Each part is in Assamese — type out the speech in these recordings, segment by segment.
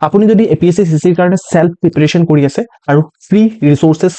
আপুনি যদি এপিএছচি চিচিৰ কাৰণে সেলফ প্ৰিপাৰেচন কৰি আছে আৰু ফ্ৰী ৰিসোৰ্সেস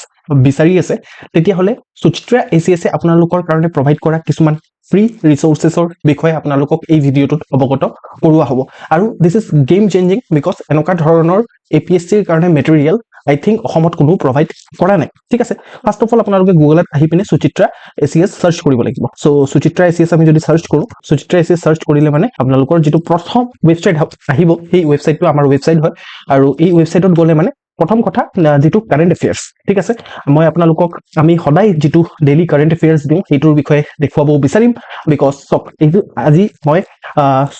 বিচাৰি আছে তেতিয়াহলে সুচিত্ৰা এচিএছে আপোনালোকৰ কাৰণে প্ৰভাইড কৰা কিছুমান ফ্ৰী ৰিসোৰ্সেসৰ বিষয়ে আপোনালোকক এই ভিডিঅটোত অৱগত কৰোৱা হ'ব আৰু this is game changing because এনেকুৱা ধৰণৰ এপিএছচিৰ কাৰণে মেটেৰিয়েল I think অসমত কোনো প্ৰভাইড কৰা নাই ঠিক আছে ফাৰ্স্ট অফ অল আপোনালোকে গুগলত আহি পিনে সুচিত্ৰা এচিএছ সাৰ্চ কৰিব লাগিব সো সুচিত্ৰা এচিএছ আমি যদি সাৰ্চ কৰো সুচিত্ৰা এচিএছ সাৰ্চ কৰিলে মানে আপোনালোকৰ যেটো প্ৰথম ওয়েবসাইট আহিব সেই ওয়েবসাইটটো আমাৰ ওয়েবসাইট হয় আৰু এই ওয়েবসাইটত গলে মানে প্ৰথম কথা যেটো কারেন্ট এফেয়ার্স ঠিক আছে মই আপোনালোকক আমি সদায় যেটো ডেইলি কারেন্ট এফেয়ার্স দিও হেতুৰ বিষয়ে দেখুৱাব বিচাৰিম বিকজ এইটো আজি মই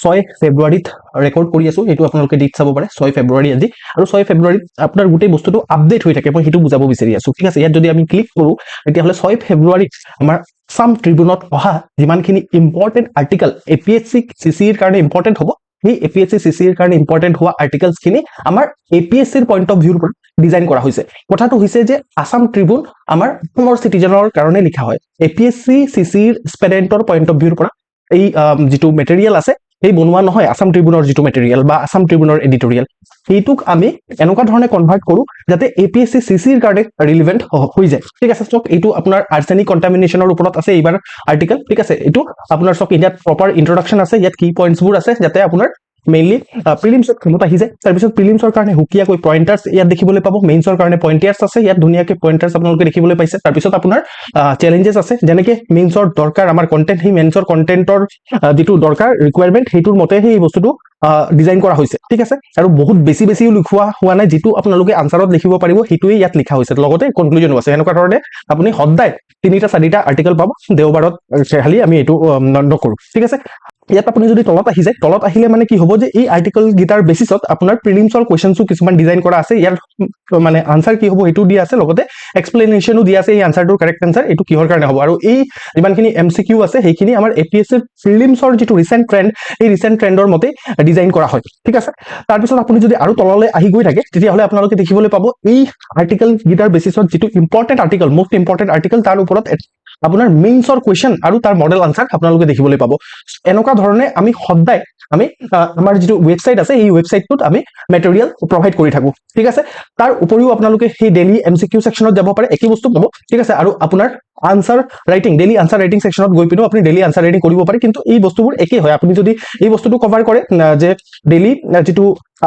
6 ফেব্ৰুৱাৰীত ৰেকৰ্ড কৰি আছো এটো আপোনালোকে ডেট চাব পাৰে 6 ফেব্ৰুৱাৰী আজি আৰু 6 ফেব্ৰুৱাৰীত আপোনাৰ গোটেই বস্তুটো আপডেট হৈ থাকে মই হেতু বুজাব বিচাৰি আছো ঠিক আছে ইয়াত যদি আমি ক্লিক কৰো তেতিয়াহলে 6 ফেব্ৰুৱাৰীত আমাৰ সাম ট্ৰিবিউনত অহা যিমানখিনি ইম্পৰ্টেন্ট আৰ্টিকেল এপিএছচি সিসিৰ কাৰণে ইম্পৰ্টেন্ট হ'ব এই এপিএছচি সিসিৰ কাৰণে ইম্পৰ্টেন্ট হোৱা আৰ্টিকেলস খিনি আমাৰ এপিএছচিৰ পইণ্ট অফ ভিউৰ পৰা ডিজাইন কৰা হৈছে কথাটো হৈছে যে আসাম ট্ৰিবিউন আমাৰ অসমৰ সিটিজেনৰ কাৰণে লিখা হয় এপিএছচি সিসিৰ স্টুডেন্টৰ পইণ্ট অফ ভিউৰ পৰা এই যেটো মেটেৰিয়েল আছে এই বনোৱা নহয় আসাম ট্ৰিবিউনৰ যেটো মেটেৰিয়েল বা আসাম ট্ৰিবিউনৰ এডিটৰিয়েল এইটুক আমি এনেকুৱা ধৰণে কনভাৰ্ট কৰো যাতে এপিএছচি সিসিৰ কাৰণে ৰিলেভেন্ট হৈ যায় ঠিক আছে সক এইটো আপোনাৰ আৰ্ছেনিক কন্টামিনেশনৰ ওপৰত আছে এইবাৰ আৰ্টিকেল ঠিক আছে এইটো আপোনাৰ সক ইয়াত প্ৰপাৰ ইন্ট্ৰোডাকশন আছে ইয়াত কি পইণ্টছবোৰ আছে যাতে আপোনাৰ মেইনলি প্ৰিলিমছত ক্ষমত আহি যায় তাৰ পিছত প্ৰিলিমছৰ কাৰণে হুকিয়াকৈ পইণ্টাৰ্স ইয়াত দেখিবলৈ পাব মেইনছৰ কাৰণে পইণ্টাৰ্স আছে ইয়াত ধুনিয়াকৈ পইণ্টাৰ্স আপোনালোকে দেখিবলৈ পাইছে তাৰ পিছত আপোনাৰ চ্যালেঞ্জেস আছে যেনেকে মেইনছৰ দৰকাৰ আমাৰ কন্টেন্ট হি মেইনছৰ কন্টেন্টৰ যেটো দৰকাৰ ৰিকোয়াৰমেন্ট হেতুৰ মতে হি বস্তুটো ডিজাইন কৰা হৈছে ঠিক আছে আৰু বহুত বেছি লিখোৱা হোৱা নাই যেটো আপোনালোকে আনসাৰত লিখিব পাৰিব হেতুই ইয়াত লিখা হৈছে লগতে কনক্লুজনো আছে এনেকুৱা ধৰণে আপুনি সদায় 3টা 4টা আৰ্টিকেল পাব দেওবাৰত খালি আমি এটো নকৰো ঠিক আছে ইয়াত আপুনি যদি তলত আহি যায় তলত আহিলে মানে কি হ'ব যে এই আৰ্টিকেল গিটাৰ বেসিছত আপোনাৰ প্ৰিলিমছৰ কোৱেশ্চনছও কিছুমান ডিজাইন কৰা আছে ইয়াৰ মানে আনসাৰ কি হ'ব হেতু দিয়া আছে লগতে এক্সপ্লেনেশনও দিয়া আছে এই আনসাৰটোৰ কাৰেক্ট আনসাৰ এটো কিহৰ কাৰণে হ'ব আৰু এই যিমানখিনি এমসিকিউ আছে সেইখিনি আমাৰ এপিএছচি প্ৰিলিমছৰ যেটো ৰিসেন্ট ট্ৰেন্ড এই ৰিসেন্ট ট্ৰেন্ডৰ মতে ডিজাইন কৰা হয় ঠিক আছে তাৰ পিছত আপুনি যদি আৰু তললৈ আহি গৈ থাকে তেতিয়াহলে আপোনালোকে দেখিবলৈ পাব এই আৰ্টিকেল গিটাৰ বেসিছত যেটো important article most important article তাৰ ওপৰত আপোনাৰ মেইনছৰ কোৱেশ্চন আৰু তাৰ মডেল আনসাৰ আপোনালোকে দেখিবলৈ পাব এনেকুৱা ধৰণে আমি সদায় আমি আমাৰ যেটো ওয়েবসাইট আছে এই ওয়েবসাইটটোত আমি মেটেৰিয়েল প্ৰভাইড কৰি থাকো ঠিক আছে তাৰ উপৰিও আপোনালোকে সেই ডেইলি এমসিকিউ সেকশনত যাব পাৰে একে বস্তু পাব ঠিক আছে আৰু আপোনাৰ answer writing daily answer writing সেকশনত গৈ পিনো আপুনি ডেইলি আনসাৰ ৰাইটিং কৰিব পাৰে কিন্তু এই বস্তুবোৰ একে হয় আপুনি যদি এই বস্তুটো কভাৰ কৰে যে ডেইলি যেটো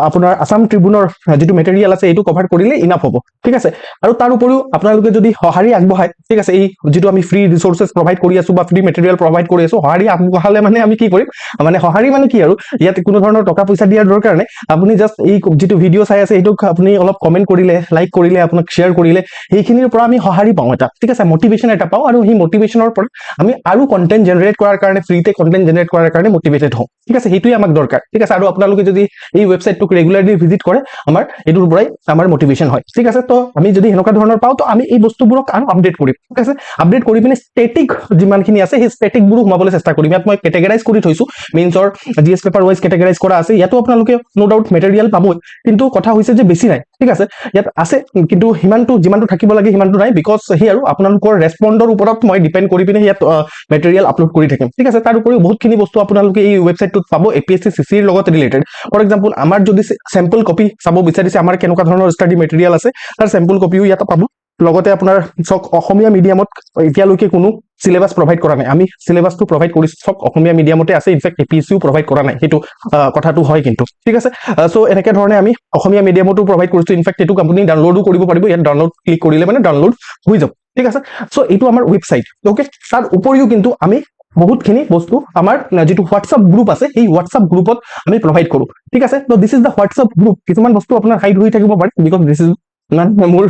আপোনাৰ আসাম ট্ৰিবিউনৰ যেটো মেটেৰিয়েল আছে এটো কভাৰ কৰিলে ইনাফ হ'ব ঠিক আছে আৰু তাৰ উপৰিও আপোনালোকে যদি সহাৰি আগবঢ়ায় ঠিক আছে এই যেটো আমি ফ্ৰী ৰিসোৰ্সেস প্ৰভাইড কৰি আছো বা ফ্ৰী মেটেৰিয়েল প্ৰভাইড কৰি আছো সহাৰি আগবঢ়ালে মানে আমি কি কৰিম মানে সহাৰি মানে কি আৰু ইয়াত কোনো ধৰণৰ টকা পইচা দিয়াৰ দৰকাৰ নাই আপুনি জাস্ট এই যেটো ভিডিও চাই আছে এটোক আপুনি অলপ কমেন্ট কৰিলে লাইক কৰিলে আপোনাক শেয়াৰ কৰিলে এইখিনিৰ পৰা আমি সহাৰি পাওঁ এটা ঠিক আছে মোটিভেশন এটা পাওঁ আৰু এই মোটিভেশনৰ পৰা আমি আৰু কন্টেন্ট জেনাৰেট কৰাৰ কাৰণে ফ্ৰীতে কন্টেন্ট জেনাৰেট কৰাৰ কাৰণে মোটিভেটেড হওঁ ঠিক আছে হেতুই আমাক দৰকাৰ ঠিক আছে আৰু আপোনালোকে যদি এই ওয়েবসাইটটোক ৰেগুলাৰলি ভিজিট কৰে আমাৰ এটোৰ পৰাই আমাৰ মোটিভেশন হয় ঠিক আছে তো আমি যদি হেনকা ধৰণৰ পাও তো আমি এই বস্তুবোৰক আৰু আপডেট কৰিম ঠিক আছে আপডেট কৰি পিনে স্ট্যাটিক যিমানখিনি আছে সেই স্ট্যাটিক বোৰ ঘুমাবলৈ চেষ্টা কৰিম ইয়াত মই ক্যাটেগৰাইজ কৰি থৈছো মেইনছৰ জিএস পেপাৰ ওয়াইজ ক্যাটেগৰাইজ কৰা আছে ইয়াতো আপোনালোকে নো ডাউট মেটেৰিয়েল পাবই কিন্তু কথা হৈছে যে বেছি নাই ঠিক আছে ইয়াত আছে কিন্তু হিমানটো যিমানটো থাকিব লাগে হিমানটো নাই বিকজ হে আৰু আপোনালোকৰ ৰেসপন্ডৰ ওপৰত মই ডিপেন্ড কৰি পিনে ইয়াত মেটেৰিয়েল আপলোড কৰি থাকিম ঠিক আছে তাৰ উপৰিও বহুতখিনি বস্তু আপোনালোকে এই ওয়েবসাইটটোত পাব এপিএছচি সিসিৰ লগত ৰিলেটেড ফৰ এক্সাম্পল আমাৰ যদি স্যাম্পল কপি চাব বিচাৰিছে আমাৰ কেনেকুৱা ধৰণৰ ষ্টাডি মেটেৰিয়েল আছে তাৰ স্যাম্পল কপিও ইয়াত পাব লগতে আপোনাৰ সক অসমীয়া মিডিয়ামত এতিয়ালৈকে কোনো সিলেবাস প্ৰভাইড কৰা নাই আমি সিলেবাসটো প্ৰভাইড কৰিছো সক অসমীয়া মিডিয়ামতে আছে ইনফেক্ট এপিএছচিও প্ৰভাইড কৰা নাই হেতু কথাটো হয় কিন্তু ঠিক আছে সো এনেকে ধৰণে আমি অসমীয়া মিডিয়ামতো প্ৰভাইড কৰিছো ইনফেক্ট এটো আপুনি ডাউনলোডও কৰিব পাৰিব ইয়াত ডাউনলোড ক্লিক কৰিলে মানে ডাউনলোড হৈ যাব ঠিক আছে সো এইটো আমাৰ ওয়েবসাইট ওকে তাৰ উপৰিও কিন্তু আমি বহুতখিনি বস্তু আমাৰ যেটো WhatsApp গ্ৰুপ আছে এই WhatsApp গ্ৰুপত আমি প্ৰভাইড কৰো ঠিক আছে তো this is the WhatsApp group কিছুমান বস্তু আপোনাৰ হাইড হৈ থাকিব পাৰে বিকজ দিস ইজ মোৰ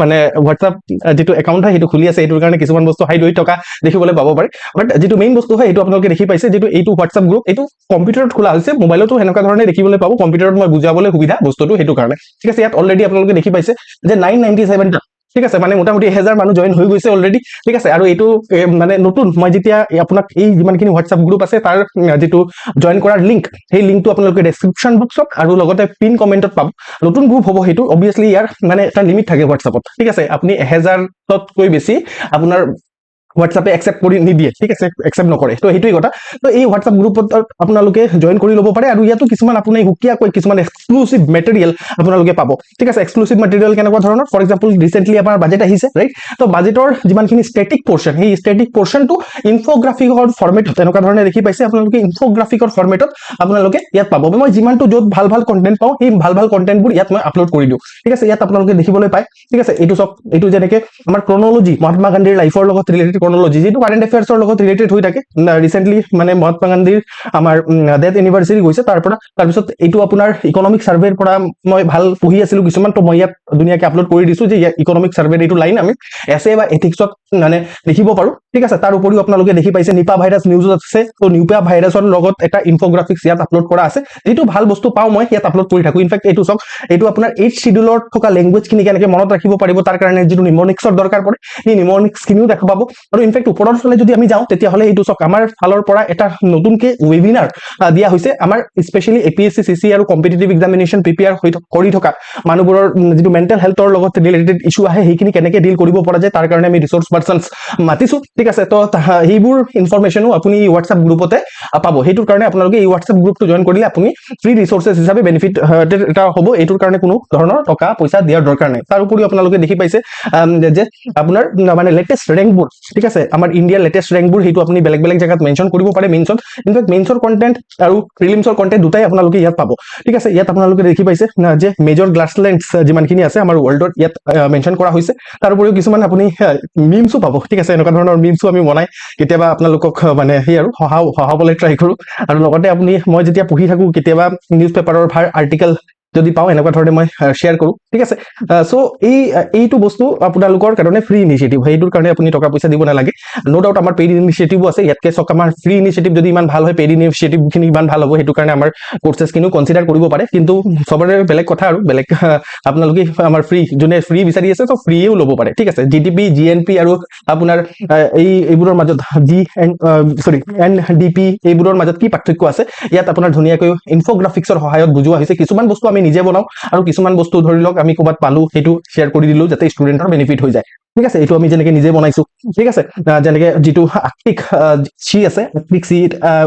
মানে WhatsApp যেটো একাউন্ট হয় হেতু খুলি আছে এটোৰ কাৰণে কিছুমান বস্তু হাইড হৈ থকা দেখিবলৈ পাব পাৰে বাট যেটো মেইন বস্তু হয় এটো আপোনালোকে দেখি পাইছে যেটো এইটো WhatsApp গ্ৰুপ এটো কম্পিউটাৰত খোলা হৈছে মোবাইলতো হেনকা ধৰণে দেখিবলৈ পাব কম্পিউটাৰত মই বুজাবলৈ সুবিধা বস্তুটো হেতু কাৰণে ঠিক আছে ইয়াত অলৰেডি আপোনালোকে দেখি পাইছে যে 997 টা ঠিক আছে মানে মোটামুটি 1000 মানুহ জয়েন হৈ গৈছে অলৰেডি ঠিক আছে আৰু এটো মানে নতুন মই যেতিয়া আপোনাক এই যিমানখিনি WhatsApp গ্ৰুপ আছে তাৰ যেটো জয়েন কৰাৰ লিংক সেই লিংকটো আপোনালোকে ডেসক্ৰিপচন বক্সত আৰু লগতে পিন কমেন্টত পাব নতুন গ্ৰুপ হ'ব হেতু অবিয়াসলি ইয়াৰ মানে এটা লিমিট থাকে WhatsAppত ঠিক আছে আপুনি 1000 তকৈ বেছি আপোনাৰ হোৱাটছআপে একচেপ্ট কৰি নিদিয়ে, ঠিক আছে, একচেপ্ট নকৰে। তো সেইটোৱেই কথা। তো এই হোৱাটছআপ গ্ৰুপত আপোনালোকে জইন কৰি ল'ব পাৰে, আৰু ইয়াতো কিছুমান আপুনি সুকীয়াকৈ কিছুমান এক্সক্লুচিভ মেটেৰিয়েল আপোনালোকে পাব, ঠিক আছে। এক্সক্লুচিভ মেটেৰিয়েল কেনেকুৱা ধৰণৰ, ফৰ এক্সাম্পল ৰিচেণ্টলি আমাৰ বাজেট আহিছে, ৰাইট। তো বাজেটৰ যিমানখিনি ষ্টেটিক পৰ্চন, সেই ষ্টেটিক পৰ্চনটো ইনফোগ্ৰাফিকৰ ফৰ্মেটত তেনেকুৱা ধৰণে দেখি পাইছে, আপোনালোকে ইনফোগ্ৰাফিকৰ ফৰ্মেটত আপোনালোকে ইয়াত পাব। মই যিমানটো য'ত ভাল ভাল কণ্টেণ্ট পাওঁ, সেই ভাল ভাল কণ্টেণ্টবোৰ ইয়াত মই আপলোড কৰি দিওঁ, ঠিক আছে। ইয়াত আপোনালোকে দেখিবলৈ পায়, ঠিক আছে। এইটো চাওক, এইটো যেনেকে আমাৰ ক্ৰনলজি, মহাত্মা গান্ধীৰ লাইফৰ লগত ৰিলেটেড ক্ৰনলজি, যিটো কাৰেণ্ট এফেয়াৰ্ছৰ লগত ৰিলেটেড হৈ থাকে। ৰিচেণ্টলি মানে মহাত্মা গান্ধীৰ আমাৰ ডেথ এনিভাৰ্চাৰী গৈছে, তাৰপিছত এইটো আপোনাৰ ইকনমিক ছাৰ্ভেৰ পৰা মই ভাল পঢ়ি আছিলো কিছুমান, তো মই ইয়াত ধুনীয়াকে আপলোড কৰি দিছো যে ইকনমিক ছাৰ্ভেৰ এইটো লাইন আমি এছে বা এথিক্সত মানে লিখিব পাৰো, ঠিক আছে। তাৰ উপৰিও আপোনালোকে দেখি পাইছে নিপা ভাইৰাছ নিউজত আছে, তো নিপা ভাইৰাছৰ লগত এটা ইনফোগ্ৰাফিক্স ইয়াত আপলোড কৰা আছে। যিটো ভাল বস্তু পাওঁ মই ইয়াত আপলোড কৰি থাকো। ইনফেক্ট এইটো চাওক, এইটো আপোনাৰ 8th শিডিউলত থকা লেংগুৱেজখিনি কেনেকে মনত ৰাখিব পাৰিব, তাৰ কাৰণে যিটো নিমনিক্সৰ দৰকাৰ পৰে, সেই নিমনিক্সখিনিও দেখা পাব। আৰু ইনফেক্ট ওপৰৰ ফালে যদি আমি যাওঁ, তেতিয়াহ'লে এইটো চাওক, আমাৰ ফালৰ পৰা এটা নতুনকে ৱেবিনাৰ দিয়া হৈছে। আমাৰ স্পেচিয়েলি APSC CC আৰু কম্পিটিটিভ এক্সামিনেশ্যন প্ৰিপেয়াৰ কৰি থকা মানুহবোৰৰ যিটো মেণ্টেল হেল্থৰ লগত ৰিলেটেড ইছ্যু আহে, সেইখিনি কেনেকে ডিল কৰিব পৰা যায়, তাৰ কাৰণে আমি ৰিচোৰ্চ পাৰ্চনছ মাতিছো, ঠিক আছে। তো সেইবোৰ ইনফৰমেশ্যনো আপুনি হোৱাটছআপ গ্ৰুপতে পাব। সেইটোৰ কাৰণে আপোনালোকে এই হোৱাটছআপ গ্ৰুপটো জইন কৰিলে আপুনি ফ্ৰী ৰিচোৰ্চেছ হিচাপে বেনিফিট এটা হ'ব। এইটোৰ কাৰণে কোনো ধৰণৰ টকা পইচা দিয়াৰ দৰকাৰ নাই। তাৰ উপৰিও আপোনালোকে দেখি পাইছে যে আপোনাৰ মানে লেটেষ্ট ৰেংকবোৰ, ঠিক আছে, আমাৰ ইণ্ডিয়াৰ লেটেষ্ট ৰেংকবোৰ, সেইটো আপুনি বেলেগ বেলেগ জেগাত মেনশ্যন কৰিব পাৰে মেইনছত। ইনফেক্ট মেইনছৰ কণ্টেণ্ট আৰু প্ৰিলিমছৰ কণ্টেণ্ট দুটাই আপোনালোকে ইয়াত পাব, ঠিক আছে। ইয়াত আপোনালোকে দেখি পাইছে যে মেজৰ গ্লাছলেণ্ডছ যিমানখিনি আছে আমাৰ ৱৰ্ল্ডত, ইয়াত মেনশ্যন কৰা হৈছে। তাৰ উপৰিও কিছুমান আপুনি মিমছো পাব, ঠিক আছে। এনেকুৱা ধৰণৰ মিমছো আমি বনাই কেতিয়াবা আপোনালোকক মানে সেই আৰু হহাবলৈ ট্ৰাই কৰোঁ। আৰু লগতে আপুনি, মই যেতিয়া পঢ়ি থাকোঁ, কেতিয়াবা নিউজ পেপাৰৰ ভাল আৰ্টিকেল যদি পাওঁ, এনেকুৱা ধৰণে মই শ্বেয়াৰ কৰোঁ, ঠিক আছে। চ' এইটো বস্তু আপোনালোকৰ কাৰণে ফ্ৰী ইনিচিয়েটিভ, সেইটোৰ কাৰণে আপুনি টকা পইচা দিব নালাগে। ন' ডাউট আমাৰ পেইড ইনিচিয়েটিভো আছে, ইয়াতকে চাওক আমাৰ ফ্ৰী ইনিচিয়েটিভ যদি ইমান ভাল হয়, পেইড ইনিচিয়েটিভখিনি ইমান ভাল হ'ব। সেইটো কাৰণে আমাৰ কৰ্চেছখিনিও কনচিডাৰ কৰিব পাৰে, কিন্তু চবৰে বেলেগ কথা আৰু বেলেগ। আপোনালোকে আমাৰ ফ্ৰী, যোনে ফ্ৰী বিচাৰি আছে, তো ফ্ৰীয়েও ল'ব পাৰে, ঠিক আছে। GTP GNP আৰু আপোনাৰ এইবোৰৰ মাজত NDP এইবোৰৰ মাজত কি পাৰ্থক্য আছে, ইয়াত আপোনাৰ ধুনীয়াকৈ ইনফোগ্ৰাফিক্সৰ সহায়ত বুজোৱা হৈছে। কিছুমান বস্তু আমি নিজে বনাওঁ, আৰু কিছুমান বস্তু ধৰি লওক আমি ক'ৰবাত পালো, সেইটো শ্বেয়াৰ কৰি দিলো যাতে ষ্টুডেণ্টৰ বেনিফিট হৈ যায়, ঠিক আছে। এইটো আমি যেনেকে নিজে বনাইছো, ঠিক আছে। যেনেকে যিটো আৰ্কটিক চি আছে, আৰ্কটিক চি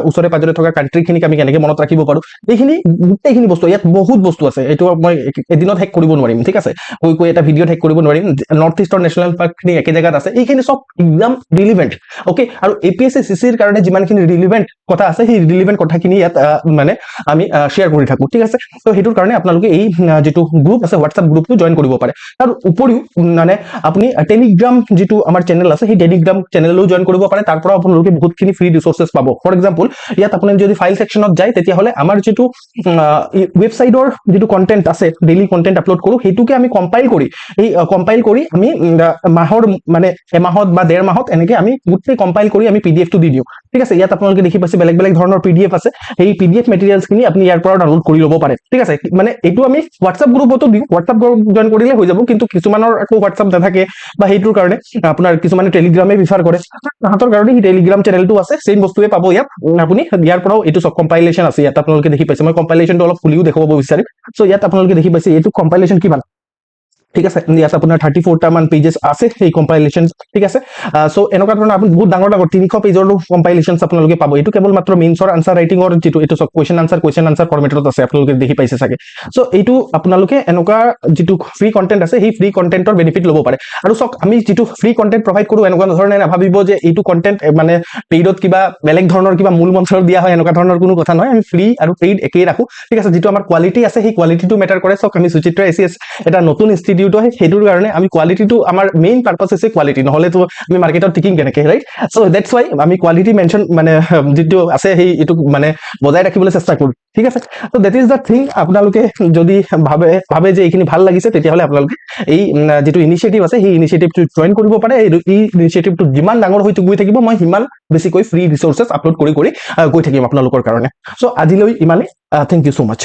ওচৰে পাজৰে থকা কাণ্ট্ৰিখিনিক আমি কেনেকে মনত ৰাখিব পাৰো, এইখিনি গোটেইখিনি বস্তু, ইয়াত বহুত বস্তু আছে। এইটো মই এদিনত শেষ কৰিব নোৱাৰিম, ঠিক আছে। কৈ এটা ভিডিঅ'ত শেষ কৰিব নোৱাৰিম। নৰ্থ ইষ্টৰ নেশ্যনেল পাৰ্কখিনি একে জেগাত আছে, এইখিনি চব একদম ৰিলিভেণ্ট, অ'কে। আৰু APSC CCৰ কাৰণে যিমানখিনি ৰিলিভেণ্ট কথা আছে, সেই ৰিলিভেণ্ট কথাখিনি ইয়াত মানে আমি শ্বেয়াৰ কৰি থাকোঁ, ঠিক আছে। তো সেইটোৰ কাৰণে আপোনালোকে এই যিটো গ্ৰুপ আছে, হোৱাটছআপ গ্ৰুপটো জইন কৰিব পাৰে। তাৰ উপৰিও মানে আপুনি টেলিগ্ৰাম যিটো আমাৰ চেনেল আছে, সেই টেলিগ্ৰাম চেনেলো জইন কৰিব পাৰে। তাৰ পৰা আপোনালোকে বহুতখিনি ফ্ৰী ৰিচোৰ্চেছ পাব। ফৰ এক্সাম্পল, ইয়াত আপুনি যদি ফাইল ছেকশ্যনত যায়, তেতিয়াহ'লে আমাৰ যিটো ৱেবছাইটৰ যিটো কণ্টেণ্ট আছে, ডেইলি কণ্টেণ্ট আপলোড কৰোঁ, সেইটোকে আমি কম্পাইল কৰি আমি মাহৰ মানে এমাহত বা 1.5 মাহত এনেকে আমি গোটেই কম্পাইল কৰি আমি PDF টো দি দিওঁ, ঠিক আছে। ইয়াত আপোনালোকে দেখি পাইছে বেলেগ বেলেগ ধৰণৰ PDF আছে। সেই PDF মেটেৰিয়েলছখিনি আপুনি ইয়াৰ পৰা ডাউনলোড কৰি ল'ব পাৰে, ঠিক আছে। মানে এইটো আমি হোৱাটছআপ গ্ৰুপতো দিওঁ, হোৱাটছআপ গ্ৰুপ জইন কৰিলে হৈ যাব। কিন্তু কিছুমানৰ আকৌ হোৱাটছআপ নাথাকে, বা সেইটোৰ কাৰণে আপোনাৰ কিছুমানে টেলিগ্ৰামে প্ৰিফাৰ কৰে, তাহাঁতৰ কাৰণে সেই টেলিগ্ৰাম চেনেলটো আছে, চেম বস্তুৱে পাব ইয়াত। আপুনি ইয়াৰ পৰাও এইটো চব কম্পাইলেশ্যন আছে, ইয়াত আপোনালোকে দেখি পাইছে। মই কম্পাইলেশ্যনটো অলপ খুলিও দেখুৱাব বিচাৰিম। চ' ইয়াত আপোনালোকে দেখি পাইছে এইটো কম্পাইলেশ্যন কিমান, ঠিক আছে। ইয়াত আপোনাৰ 34টা মান পেজেছ আছে সেই কম্পাইলেশ্যন, ঠিক আছে। চ' এনেকুৱা ধৰণৰ আপুনি বহুত ডাঙৰ 300 পেজৰো কম্পাইলেশ্যন আপোনালোকে পাব। এইটো কেৱল মাত্ৰ মেইনছৰ আনচাৰ ৰাইটিঙৰ যিটো, এইটো চব কুৱেশ্যন আনচাৰ ফৰ্মেটত আছে, আপোনালোকে দেখি পাইছে চাগে। চ' এইটো আপোনালোকে এনেকুৱা যিটো ফ্ৰী কণ্টেণ্ট আছে, সেই ফ্ৰী কণ্টেণ্টৰ বেনিফিট ল'ব পাৰে। আৰু চাওক, আমি যিটো ফ্ৰী কণ্টেণ্ট প্ৰভাইড কৰোঁ, এনেকুৱা ধৰণে নাভাবিব যে এইটো কণ্টেণ্ট মানে পেইডত কিবা বেলেগ ধৰণৰ কিবা মূল মন্ত্ৰত দিয়া হয়, এনেকুৱা ধৰণৰ কোনো কথা নহয়। আমি ফ্ৰী আৰু পেইড একেই ৰাখোঁ, ঠিক আছে। যিটো আমাৰ কোৱালিটি আছে, সেই কোৱালিটিটো মেটাৰ কৰে। চাওক, আমি সুচিত্ৰা ACS এটা নতুন ইনষ্টিটিউট হয়, সেইটোৰ কাৰণে আমি কোৱালিটিটো, আমাৰ মেইন পাৰ্পাছ হৈছে কোৱালিটি, নহ'লেতো আমি মাৰ্কেটত টিকিম কেনেকে, ৰাইট। চ' দেটছ ৱাই আমি কোৱালিটি মেনশ্যন মানে যিটো আছে, সেই এইটো মানে বজাই ৰাখিবলৈ চেষ্টা কৰোঁ, ঠিক আছে। ত' দেট ইজ দ্য থিং। আপোনালোকে যদি ভাবে যে এইখিনি ভাল লাগিছে, তেতিয়াহ'লে আপোনালোকে এই যিটো ইনিচিয়েটিভ আছে, সেই ইনিচিয়েটিভটো জইন কৰিব পাৰে। এই ইনিচিয়েটিভটো যিমান ডাঙৰ হৈ গৈ থাকিব, মই সিমান বেছিকৈ ফ্ৰী ৰিচোৰ্চেছ আপলোড কৰি গৈ থাকিম আপোনালোকৰ কাৰণে। চ' আজিলৈ ইমানেই। Thank you so' much.